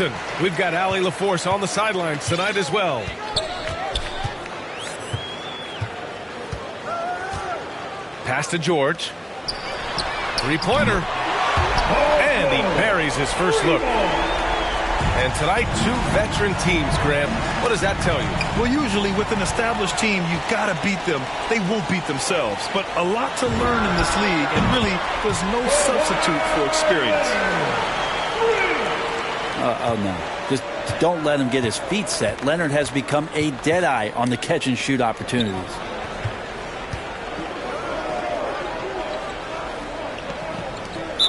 Johnson. We've got Allie LaForce on the sidelines tonight as well. Pass to George. Three-pointer. And he buries his first look. And tonight, two veteran teams, Graham. What does that tell you? Well, usually with an established team, you've got to beat them. They won't beat themselves. But a lot to learn in this league, and really, there's no substitute for experience. Oh, no. Just don't let him get his feet set. Leonard has become a deadeye on the catch-and-shoot opportunities.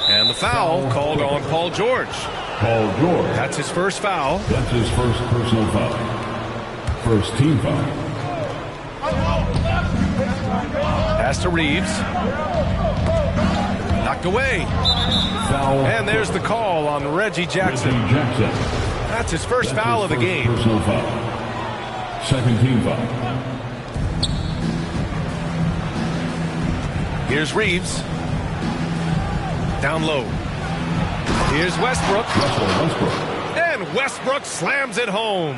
And the foul called on Paul George. Paul George. That's his first foul. That's his first personal foul. First team foul. Pass to Reeves. Knocked away. Foul. And there's the call on Reggie Jackson. That's his first foul of the game. Personal foul. Second team foul. Here's Reeves. Down low. Here's Westbrook. And Westbrook slams it home.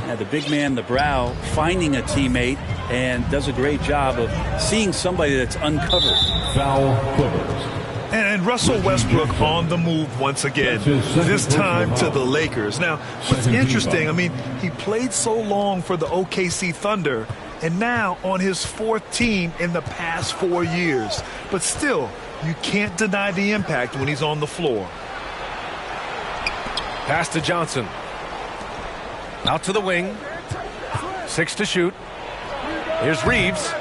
Yeah, the big man, the brow, finding a teammate and does a great job of seeing somebody that's uncovered. Foul Clippers. And Russell Westbrook on the move once again, this time to the Lakers. Now, what's interesting, I mean, he played so long for the OKC Thunder, and now on his fourth team in the past 4 years. But still, you can't deny the impact when he's on the floor. Pass to Johnson. Out to the wing. 6 to shoot. Here's Reeves.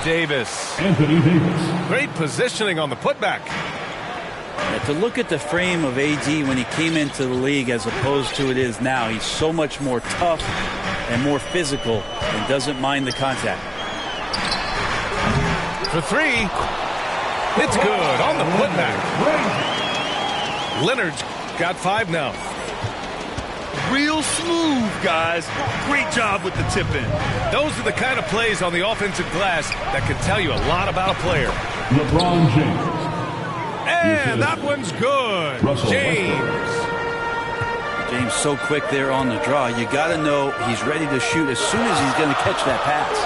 Davis. Anthony Davis. Great positioning on the putback. Yeah, to look at the frame of AD when he came into the league as opposed to it is now, he's so much more tough and more physical and doesn't mind the contact. For three. It's good on the putback. Leonard's got 5 now. Real smooth, guys. Great job with the tip-in. Those are the kind of plays on the offensive glass that can tell you a lot about a player. LeBron James. And that one's good. James. James so quick there on the draw. You got to know he's ready to shoot as soon as he's going to catch that pass.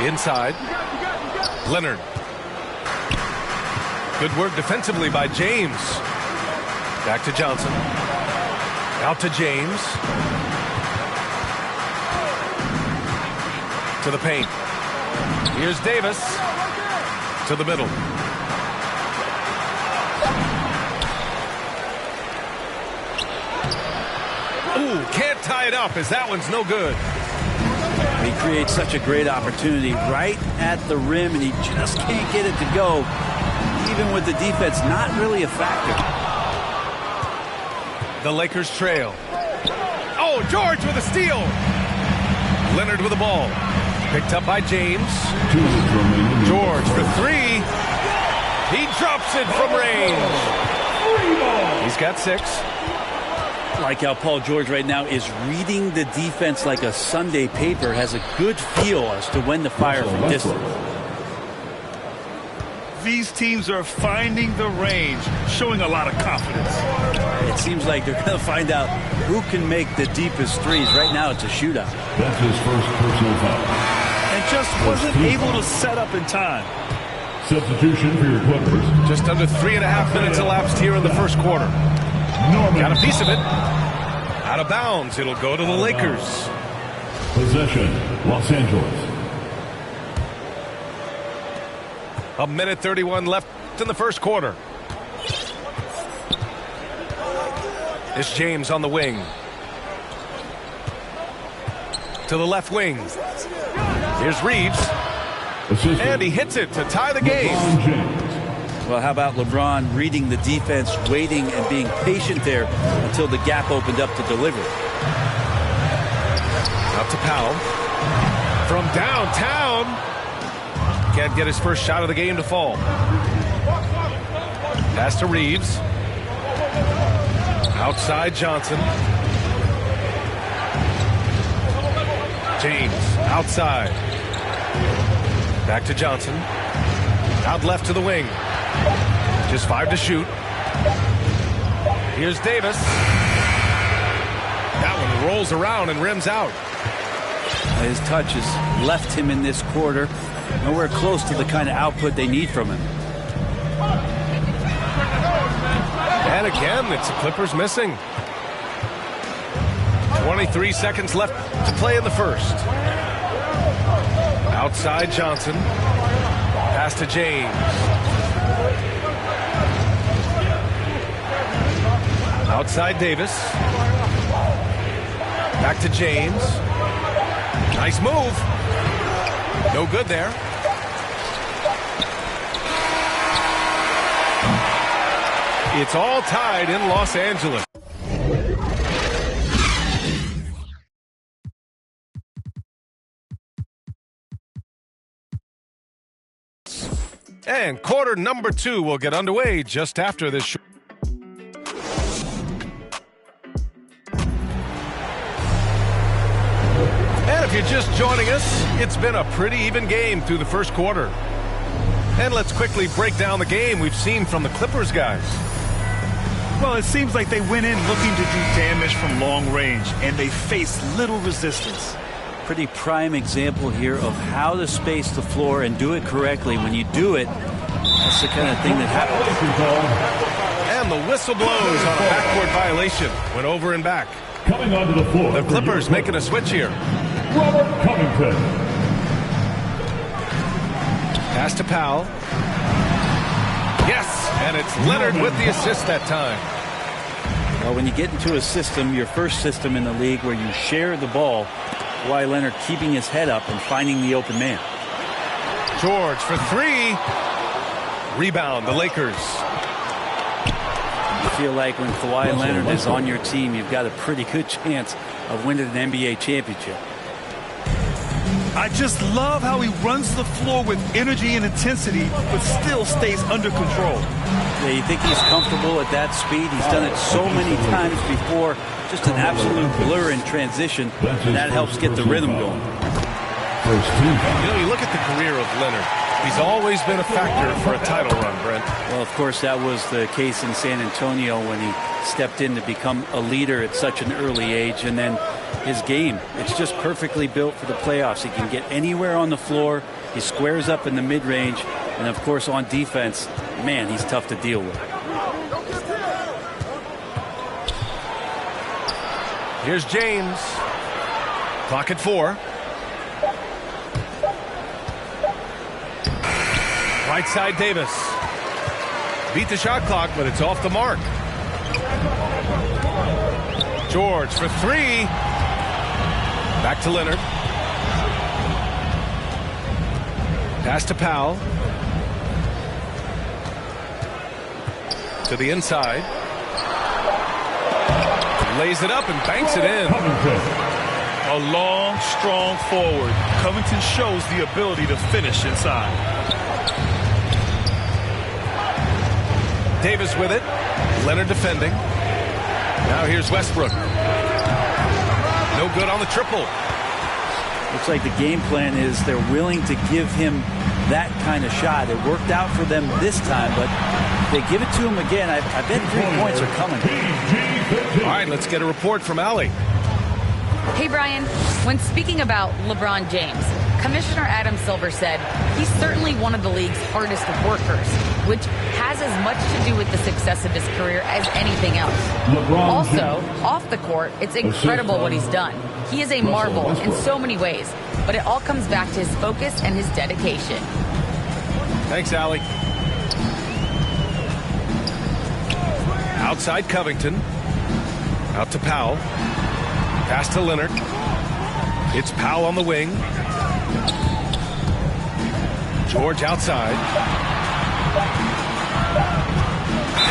Inside. Leonard. Good work defensively by James. Back to Johnson. Out to James. To the paint. Here's Davis. To the middle. Ooh, can't tie it up as that one's no good. He creates such a great opportunity right at the rim, and he just can't get it to go. Even with the defense not really a factor. The Lakers trail. Oh, George with a steal. Leonard with the ball. Picked up by James. George for 3. He drops it from range. He's got 6. I like how Paul George right now is reading the defense like a Sunday paper, has a good feel as to when to fire from distance. These teams are finding the range, showing a lot of confidence. It seems like they're going to find out who can make the deepest threes. Right now it's a shootout. That's his first personal foul. And just wasn't able to set up in time. Substitution for your Clippers. Just under 3.5 minutes elapsed here in the first quarter. Got a piece of it. Out of bounds. It'll go to the Lakers. Possession, Los Angeles. A minute 31 left in the first quarter. It's James on the wing. To the left wing. Here's Reeves. And he hits it to tie the game. Well, how about LeBron reading the defense, waiting and being patient there until the gap opened up to deliver. Out to Powell. From downtown. Can't get his first shot of the game to fall. Pass to Reeves. Outside Johnson. James outside. Back to Johnson. Out left to the wing. Just 5 to shoot. Here's Davis. That one rolls around and rims out. His touch has left him in this quarter. Nowhere close to the kind of output they need from him. And again, it's the Clippers missing. 23 seconds left to play in the first. Outside Johnson. Pass to James. Outside Davis. Back to James. Nice move. No good there. It's all tied in Los Angeles. And quarter number 2 will get underway just after this. And if you're just joining us, it's been a pretty even game through the first quarter. And let's quickly break down the game we've seen from the Clippers guys. Well, it seems like they went in looking to do damage from long range, and they faced little resistance. Pretty prime example here of how to space the floor and do it correctly. When you do it, that's the kind of thing that happens. And the whistle blows on a backcourt violation. Went over and back. Coming onto the floor. The Clippers making a switch here. Robert Covington. Pass to Powell. Yes, and it's Leonard with the assist that time. Well, when you get into a system, your first system in the league where you share the ball, Kawhi Leonard keeping his head up and finding the open man. George for 3. Rebound, the Lakers. You feel like when Kawhi Leonard is on your team, you've got a pretty good chance of winning an NBA championship. I just love how he runs the floor with energy and intensity, but still stays under control. Yeah, you think he's comfortable at that speed? He's done it so many times before. Just an absolute blur in transition, and that helps get the rhythm going. You know, you look at the career of Leonard. He's always been a factor for a title run, Brent. Well, of course, that was the case in San Antonio when he stepped in to become a leader at such an early age. And then his game, it's just perfectly built for the playoffs. He can get anywhere on the floor. He squares up in the mid-range. And, of course, on defense, man, he's tough to deal with. Here's James. Clock at 4. Right side Davis. Beat the shot clock, but it's off the mark. George for 3. Back to Leonard. Pass to Powell. To the inside. Lays it up and banks it in. A long, strong forward. Covington shows the ability to finish inside. Davis with it. Leonard defending. Now here's Westbrook. No good on the triple. Looks like the game plan is they're willing to give him that kind of shot. It worked out for them this time, but if they give it to him again, I bet 3 points are coming. All right, let's get a report from Allie. Hey, Brian. When speaking about LeBron James, Commissioner Adam Silver said he's certainly one of the league's hardest workers, which has as much to do with the success of his career as anything else. Also, off the court, it's incredible what he's done. He is a marvel in so many ways, but it all comes back to his focus and his dedication. Thanks, Allie. Outside Covington. Out to Powell. Pass to Leonard. It's Powell on the wing. George outside.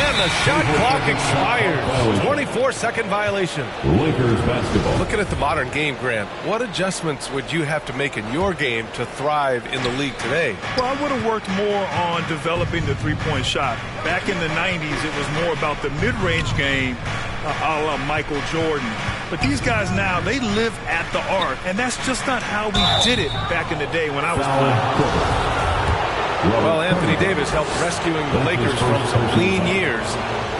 And the shot clock expires. 24-second violation. Lakers basketball. Looking at the modern game, Grant, what adjustments would you have to make in your game to thrive in the league today? Well, I would have worked more on developing the three-point shot. Back in the 90s, it was more about the mid-range game, a la Michael Jordan. But these guys now, they live at the arc, and that's just not how we did it back in the day when I was playing. Well, Anthony Davis helped rescuing the Lakers from some lean years.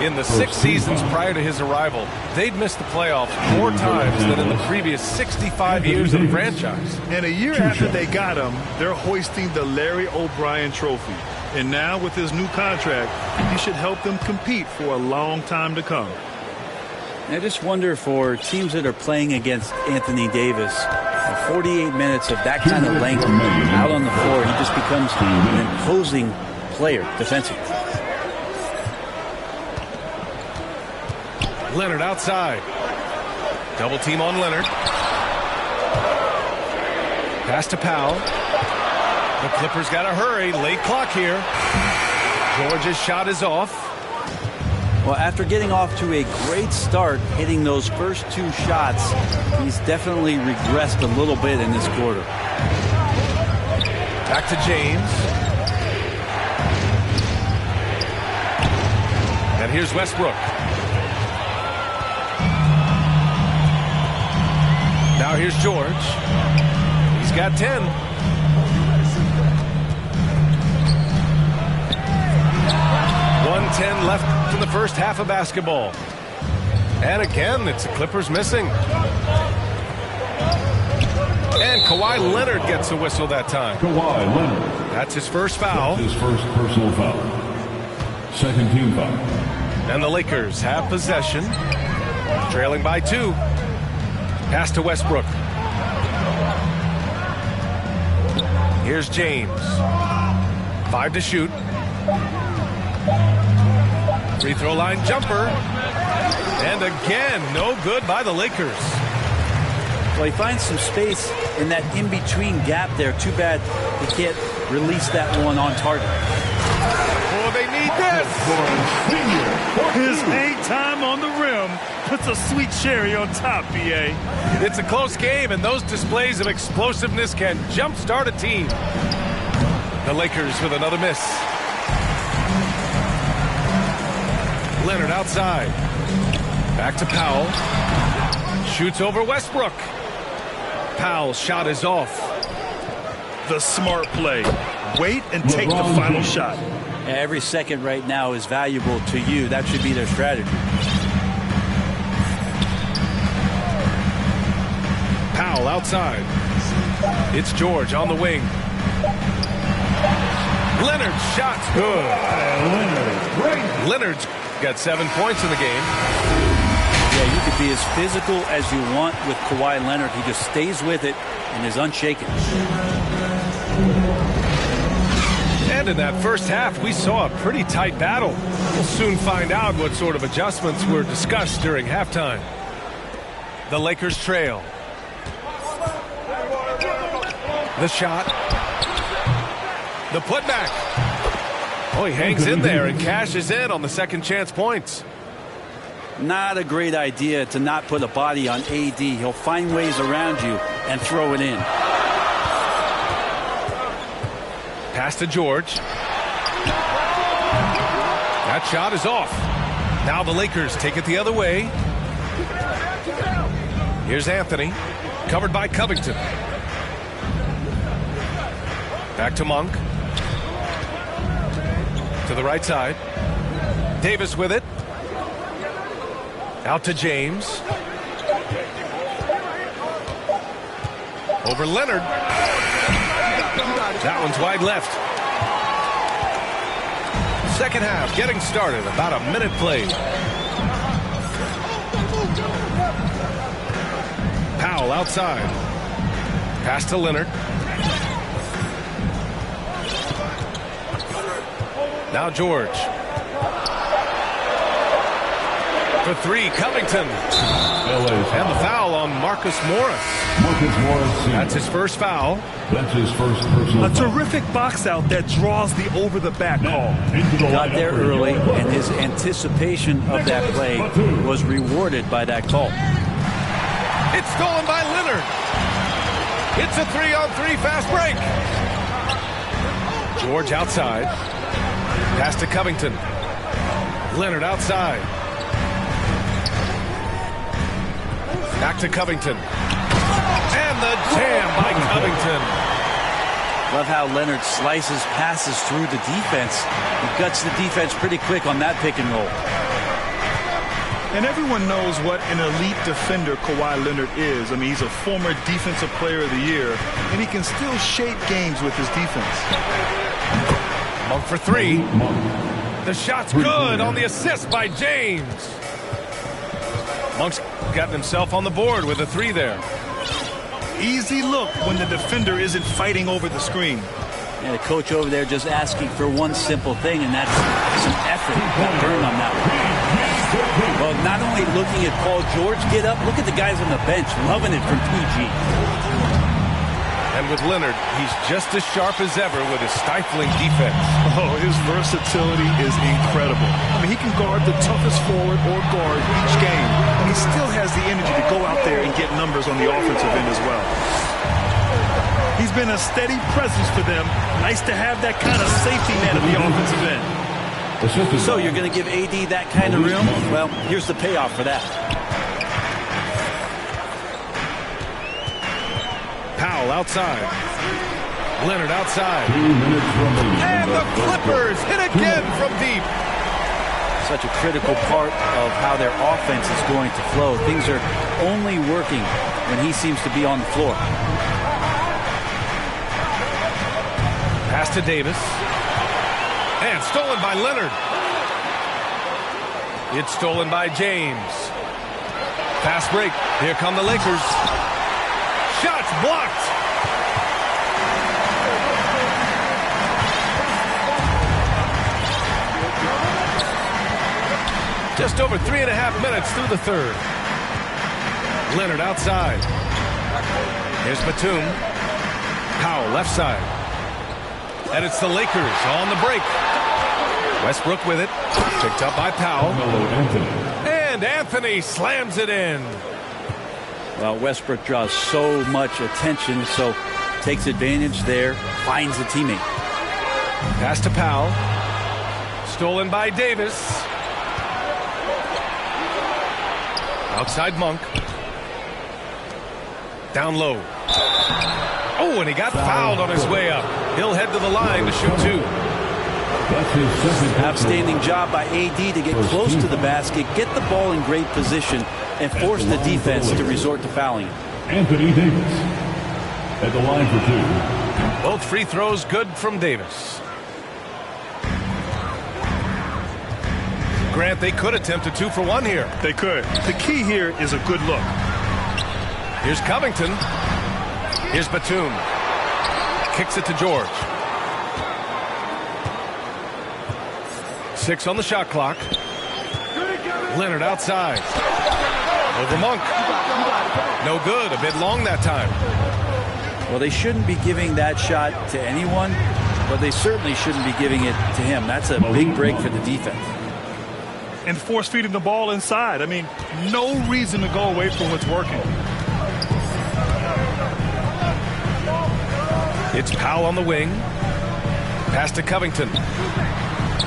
In the 6 seasons prior to his arrival, they'd missed the playoffs more times than in the previous 65 years of the franchise. And a year after they got him, they're hoisting the Larry O'Brien Trophy. And now with his new contract, he should help them compete for a long time to come. I just wonder for teams that are playing against Anthony Davis, 48 minutes of that kind of length out on the floor, he just becomes an imposing player defensively. Leonard outside. Double team on Leonard. Pass to Powell. The Clippers got to hurry. Late clock here. George's shot is off. Well, after getting off to a great start, hitting those first 2 shots, he's definitely regressed a little bit in this quarter. Back to James. And here's Westbrook. Now here's George. He's got 10. .110 left in the first half of basketball. And again, it's the Clippers missing. And Kawhi Leonard gets a whistle that time. Kawhi Leonard. That's his first foul. His first personal foul. Second team foul. And the Lakers have possession. Trailing by 2. Pass to Westbrook. Here's James. 5 to shoot. Free throw line jumper. And again, no good by the Lakers. Well, he finds some space in that in-between gap there. Too bad he can't release that one on target. Oh, they need this. His hang time on the rim puts a sweet cherry on top, B.A. It's a close game, and those displays of explosiveness can jumpstart a team. The Lakers with another miss. Leonard outside. Back to Powell. Shoots over Westbrook. Powell's shot is off. The smart play. Wait and take the final shot. Every second right now is valuable to you. That should be their strategy. Powell outside. It's George on the wing. Leonard's shot's good. Leonard's got 7 points in the game. Yeah, you could be as physical as you want with Kawhi Leonard. He just stays with it and is unshaken. And in that first half, we saw a pretty tight battle. We'll soon find out what sort of adjustments were discussed during halftime. The Lakers trail. The shot. The putback. Oh, he hangs in there and cashes in on the second chance points. Not a great idea to not put a body on AD. He'll find ways around you and throw it in. Pass to George. That shot is off. Now the Lakers take it the other way. Here's Anthony. Covered by Covington. Back to Monk. To the right side. Davis with it. Out to James. Over Leonard. That one's wide left. Second half getting started. About a minute played. Powell outside. Pass to Leonard. Now George. For 3, Covington. And the foul on Marcus Morris. That's his first foul. That's his first personal A terrific box out that draws the over-the-back call. Got there early, and his anticipation of that play was rewarded by that call. It's stolen by Leonard. It's a 3-on-3 fast break. George outside. Pass to Covington. Leonard outside. Back to Covington. And the jam by Covington. Love how Leonard slices passes through the defense. He guts the defense pretty quick on that pick and roll. And everyone knows what an elite defender Kawhi Leonard is. I mean, he's a former Defensive Player of the Year, and he can still shape games with his defense. Monk for three. The shot's good on the assist by James. Monk's gotten himself on the board with a three there. Easy look when the defender isn't fighting over the screen. And the coach over there just asking for one simple thing, and that's some effort. Got burned on that one. Well, not only looking at Paul George get up, look at the guys on the bench loving it from PG. And with Leonard, he's just as sharp as ever with his stifling defense. Oh, his versatility is incredible. I mean, he can guard the toughest forward or guard each game, and he still has the energy to go out there and get numbers on the offensive end as well. He's been a steady presence for them. Nice to have that kind of safety net at the offensive end. So you're going to give AD that kind of room? Well, here's the payoff for that. Powell outside. Leonard outside. And the Clippers hit again from deep. Such a critical part of how their offense is going to flow. Things are only working when he seems to be on the floor. Pass to Davis. And stolen by Leonard. It's stolen by James. Fast break. Here come the Lakers. Shots blocked. Just over 3.5 minutes through the third. Leonard outside. Here's Batum. Powell left side. And it's the Lakers on the break. Westbrook with it. Picked up by Powell. And Anthony slams it in. Well, Westbrook draws so much attention, so takes advantage there, finds a teammate. Pass to Powell. Stolen by Davis. Outside Monk. Down low. Oh, and he got fouled on his way up. He'll head to the line to shoot two. Outstanding job by AD to get close to the basket, get the ball in great position, and force the defense to resort to fouling him. Anthony Davis at the line for two. Both free throws good from Davis. Grant, they could attempt a 2 for 1 here. They could. The key here is a good look. Here's Covington. Here's Batum. Kicks it to George. 6 on the shot clock. Leonard outside. Over Monk. No good. A bit long that time. Well, they shouldn't be giving that shot to anyone, but they certainly shouldn't be giving it to him. That's a big break for the defense. And force feeding the ball inside. I mean, no reason to go away from what's working. It's Powell on the wing. Pass to Covington.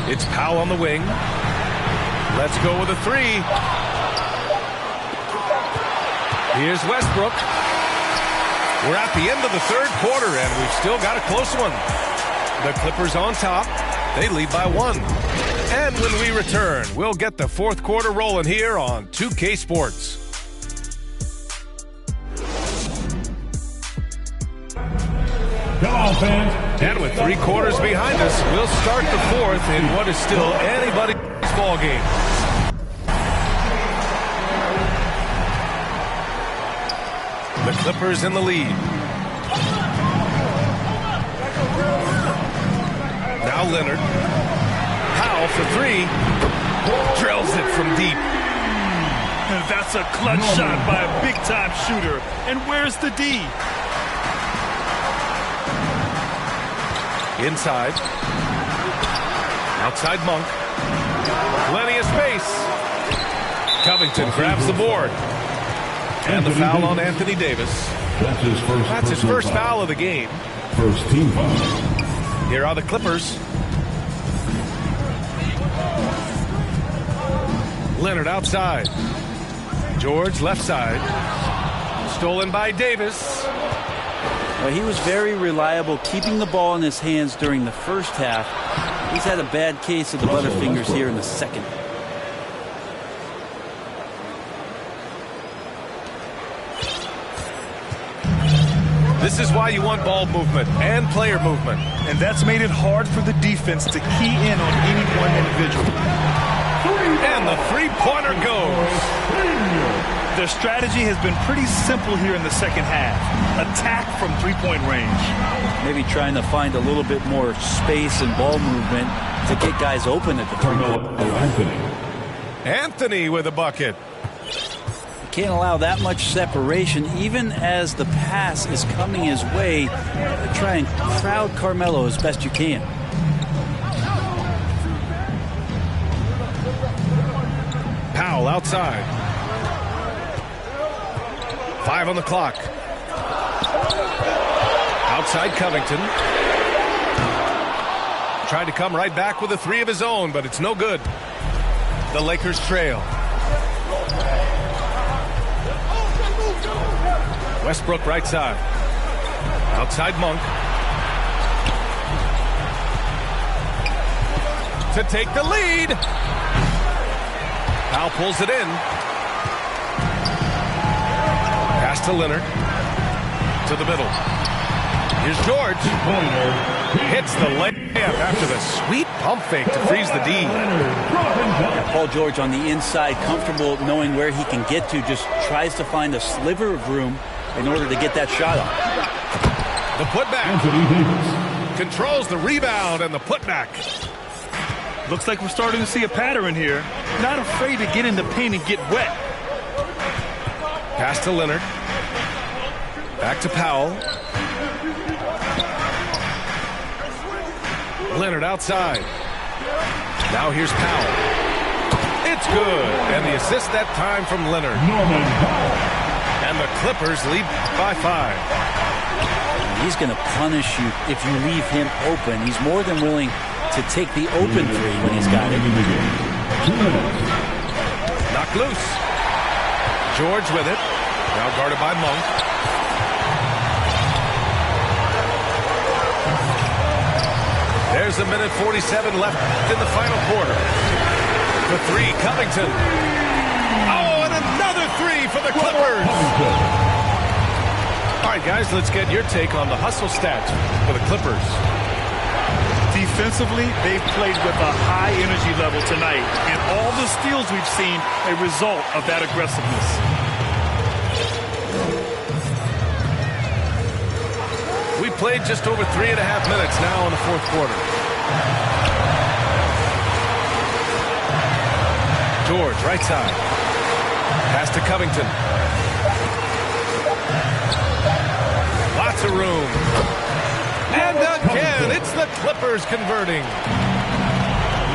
It's Powell on the wing. Let's go with a three. Here's Westbrook. We're at the end of the third quarter, and we've still got a close one. The Clippers on top. They lead by 1. And when we return, we'll get the fourth quarter rolling here on 2K Sports. Come on, fans. And with 3 quarters behind us, we'll start the fourth in what is still anybody's ball game. The Clippers in the lead. Now Leonard. Powell for 3. Drills it from deep. And that's a clutch shot by a big-time shooter. And where's the D? Inside. Outside Monk. Plenty of space. Covington grabs the board. And the foul on Anthony Davis. That's his first foul of the game. First team foul. Here are the Clippers. Leonard outside. George left side. Stolen by Davis. Well, he was very reliable, keeping the ball in his hands during the first half. He's had a bad case of the butterfingers here in the second. This is why you want ball movement and player movement. And that's made it hard for the defense to key in on any one individual. And the three-pointer goes. Their strategy has been pretty simple here in the second half. Attack from three-point range. Maybe trying to find a little bit more space and ball movement to get guys open at the three-point. Anthony with a bucket. Can't allow that much separation, even as the pass is coming his way. Try and crowd Carmelo as best you can. Powell outside. 5 on the clock. Outside Covington. Tried to come right back with a 3 of his own, but it's no good. The Lakers trail. Westbrook right side. Outside Monk. To take the lead. Powell pulls it in. Pass to Leonard. To the middle. Here's George. Hits the layup after the sweet pump fake to freeze the D. Paul George on the inside, comfortable knowing where he can get to, just tries to find a sliver of room in order to get that shot off. The putback. Controls the rebound and the putback. Looks like we're starting to see a pattern here. Not afraid to get in the paint and get wet. Pass to Leonard. Back to Powell. Leonard outside. Now here's Powell. It's good. And the assist that time from Leonard. And the Clippers lead by 5. He's going to punish you if you leave him open. He's more than willing to take the open 3 when he's got it. Knocked loose. George with it. Now guarded by Monk. There's a minute 47 left in the final quarter. The 3, Covington. Oh, and another 3 for the Clippers. All right, guys, let's get your take on the hustle stats for the Clippers. Defensively, they've played with a high energy level tonight, and all the steals we've seen a result of that aggressiveness. We played just over 3.5 minutes now in the fourth quarter. George, right side. Pass to Covington. Lots of room. And again, it's the Clippers converting.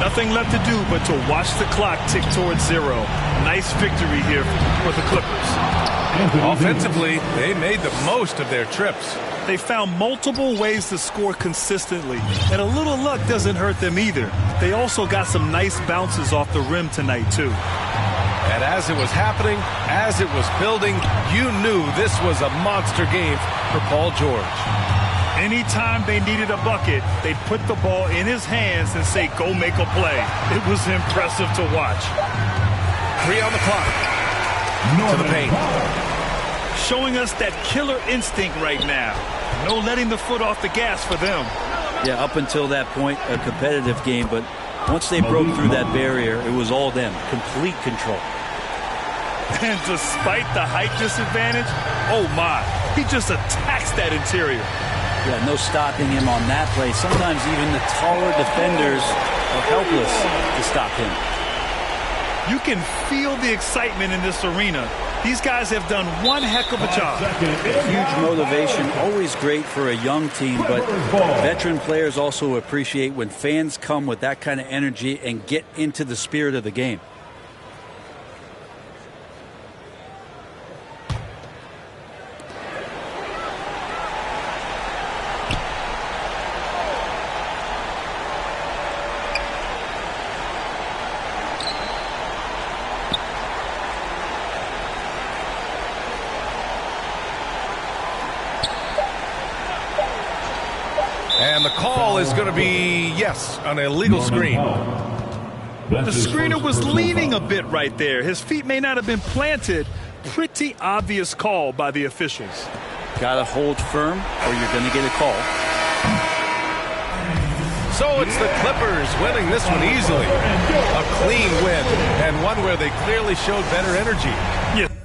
Nothing left to do but to watch the clock tick towards 0. Nice victory here for the Clippers. Offensively, they made the most of their trips. They found multiple ways to score consistently, and a little luck doesn't hurt them either. They also got some nice bounces off the rim tonight, too. And as it was happening, as it was building, you knew this was a monster game for Paul George. Anytime they needed a bucket, they'd put the ball in his hands and say, go make a play. It was impressive to watch. 3 on the clock. To the paint. Showing us that killer instinct right now. No letting the foot off the gas for them. Yeah, up until that point, a competitive game, but once they broke through that barrier, it was all them. Complete control. And despite the height disadvantage, oh my, he just attacks that interior. Yeah, no stopping him on that play. Sometimes even the taller defenders are helpless to stop him. You can feel the excitement in this arena. These guys have done one heck of a job. Huge motivation, always great for a young team, but veteran players also appreciate when fans come with that kind of energy and get into the spirit of the game. And the call is going to be, yes, an illegal screen. The screener was leaning a bit right there. His feet may not have been planted. Pretty obvious call by the officials. Got to hold firm or you're going to get a call. So it's the Clippers winning this one easily. A clean win, and one where they clearly showed better energy. Yeah.